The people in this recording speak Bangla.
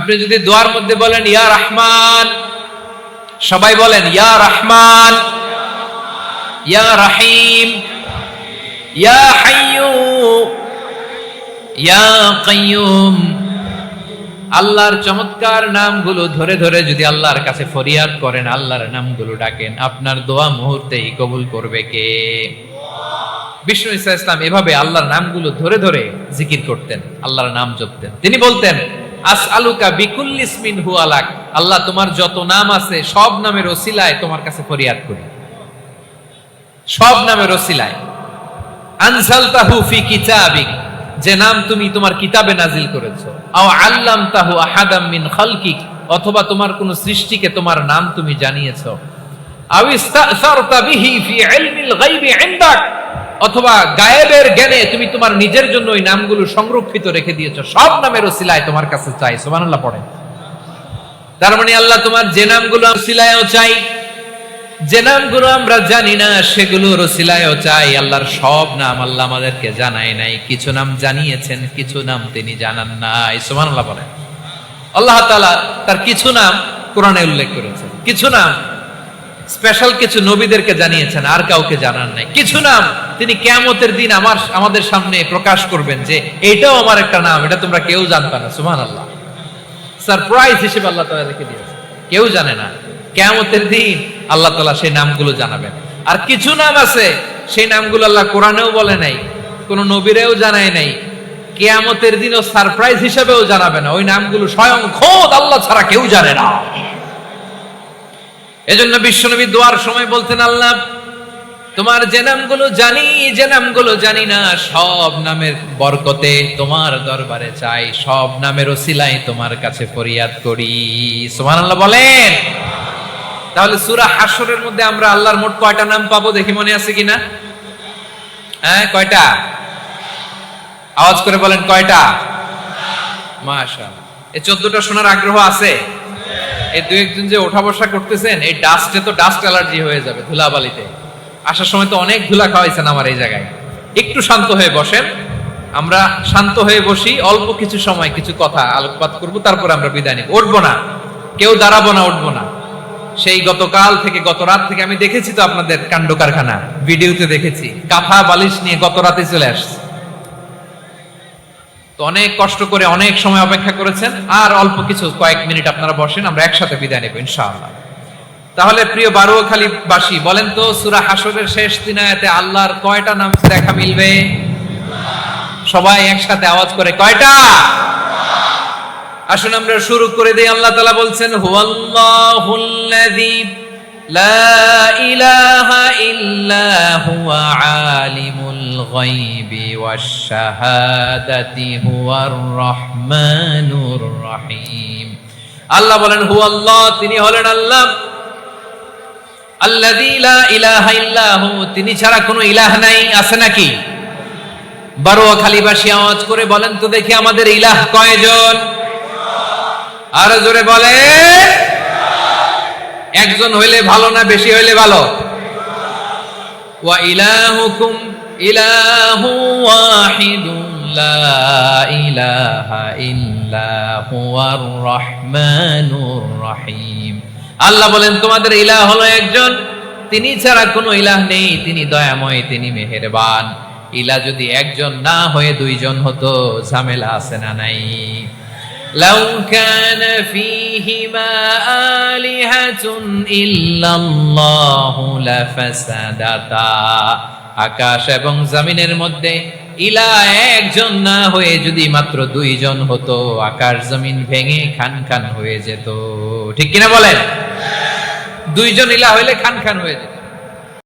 আপনি যদি দোয়ার মধ্যে বলেন ইয়া রহমান, সবাই বলেন ইয়া রহমান, ইয়া রহিম, ইয়া হাইয়্যু, ইয়া কাইয়্যুম, আল্লাহর চমৎকার নামগুলো ধরে ধরে যদি আল্লাহর কাছে ফরিয়াদ করেন, আল্লাহর নামগুলো ডাকেন, আপনার দোয়া মুহূর্তেই কবুল করবে কে? বিষ্ণু ঈসা ইসলাম এভাবে আল্লাহর নামগুলো ধরে ধরে জিকির করতেন, আল্লাহর নাম জপতেন। তিনি বলতেন আসআলুকা বিকুল্লি ইসমিন হুয়া লাক, আল্লাহ তোমার যত নাম আছে সব নামের ওসিলায় তোমার কাছে ফরিয়াদ করি, সব নামের ওসিলায়। আনজালতাহু ফি কিতাবিক, যে নাম তুমি তোমার কিতাবে নাজিল করেছো। আও আল্লামতাহু আহাদাম মিন খালকিক, অথবা তোমার কোন সৃষ্টিকে তোমার নাম তুমি জানিয়েছো। আও ইস্তাসারতা বিহি ফি ইলমিল গায়বি ইনদাক, অথবা গায়েবের জ্ঞানে তুমি তোমার নিজের জন্য ওই নামগুলো সংরক্ষিত রেখে দিয়েছো। সব নামের ওসিলায় তোমার কাছে চাই। সুবহানাল্লাহ পড়েন। তার মানে আল্লাহ তোমার যে নামগুলো ওসিলায়ও চাই, যে নামগুলো আমরা জানি না সেগুলোর ওসিলায়ও চাই। আল্লাহর সব নাম আল্লাহ আমাদেরকে জানায় নাই, কিছু নাম জানিয়েছেন, কিছু নাম তিনি জানান নাই। সুবহানাল্লাহ বলেন। আল্লাহ তাআলা তার কিছু নাম কোরআনে উল্লেখ করেছেন, কিছু নাম স্পেশাল কিছু নবীদেরকে জানিয়েছেন, আর কাউকে জানান নাই। কিছু নাম তিনি কিয়ামতের দিন আমাদের সামনে প্রকাশ করবেন যে এটাও আমার একটা নাম, এটা তোমরা কেউ জানতা না। সুবহানাল্লাহ, সারপ্রাইজ হিসেবে আল্লাহ তাআলা রেখে দিয়েছেন, কেউ জানে না। কিয়ামতের দিন আল্লাহ তাআলা সেই নামগুলো জানাবেন। আর কিছু নাম আছে সেই নামগুলো আল্লাহ কোরআনেও বলে নাই, কোন নবীরেও জানায় নাই, কিয়ামতের দিনও সারপ্রাইজ হিসেবেও জানাবে না। ওই নামগুলো স্বয়ং খোদ আল্লাহ ছাড়া কেউ জানে না। এজন্য বিশ্বনবী দোয়ার সময় বলতেন, আল্লাহ তোমার যে নামগুলো জানি, যে নামগুলো জানি না, সব নামের বরকতে তোমার দরবারে চাই, সব নামের ওসিলায় তোমার কাছে ফরিয়াদ করি। সুবহানাল্লাহ বলেন। তাহলে সূরা হাশরের মধ্যে আমরা আল্লাহর মোট কয়টা নাম পাবো দেখি, মনে আছে কিনা? হ্যাঁ, কয়টা? আওয়াজ করে বলেন কয়টা? মাশাআল্লাহ। এই 14টা শোনার আগ্রহ আছে? এই দুই একজন যে ওঠা বসা করতেছেন, এই ডাস্টে তো ডাস্ট অ্যালার্জি হয়ে যাবে, ধুলাবালিতে আসার সময় তো অনেক ধুলা খাওয়াইছেন আমার এই জায়গায়। একটু শান্ত হয়ে বসেন, আমরা শান্ত হয়ে বসি, অল্প কিছু সময় কিছু কথা আলোকপাত করবো, তারপর আমরা বিদায় নিব। উঠবো না, কেউ দাঁড়াবো না, উঠবো না। সেই গতকাল থেকে, গত রাত থেকে আমি দেখেছি তো আপনাদের কাণ্ড কারখানা, ভিডিওতে দেখেছি, কাঁথা বালিশ নিয়ে গত রাতে চলে আসছে। তো অনেক কষ্ট করে অনেক সময় অপেক্ষা করেছেন, আর অল্প কিছু কয়েক মিনিট আপনারা বসেন, আমরা একসাথে বিদায় নেব ইনশাআল্লাহ। তাহলে প্রিয় বারুয়াখালীবাসী, বলেন তো সূরা হাশরের শেষ 3 আয়াতে আল্লাহর কয়টা নাম দেখা মিলবে? সবাই একসাথে আওয়াজ করে কয়টা? আসুন আমরা শুরু করে দেই। আল্লাহ তাআলা বলছেন, হুয়াল্লাহুল্লাযী লা ইলাহা ইল্লা হুয়া আলিমুল গায়বি ওয়াশ শাহাদাতি হুয়ার রহমানুর রহিম। আল্লাহ বলেন হুয়াল্লাহ, তিনি হলেন আল্লাহ, আল্লাযী লা ইলাহা ইল্লা হু, তিনি ছাড়া কোনো ইলাহ নাই। আছে নাকি? বারুয়াখালীবাসী আওয়াজ করে বলেন তো দেখি, আমাদের ইলাহ কয়জন? আরো জোরে বলে। একজন হইলে ভালো না বেশি হইলে ভালো? ওয়া ইলাহুকুম ইলাহু ওয়াহিদুন লা ইলাহা ইল্লা হুয়ার রহমানুর রহিম। আল্লাহ বলেন তোমাদের ইলাহ হলো একজন, তিনি ছাড়া কোনো ইলাহ নেই, তিনি দয়াময়, তিনি মেহেরবান। ইলাহ যদি একজন না হয়ে দুইজন হতো, ঝামেলা আছে না নাই? লাউ কানা ফীহিমা আলিহাতুন ইল্লাল্লাহু লাফাসাদাতা, আকাশ এবং জমিনের মধ্যে ইলাহ একজন না হয়ে যদি মাত্র দুইজন হতো, আকাশ জমিন ভেঙে খান খান হয়ে যেত। ঠিক কিনা বলেন? দুইজন ইলাহ হইলে খান খান হয়ে যেত।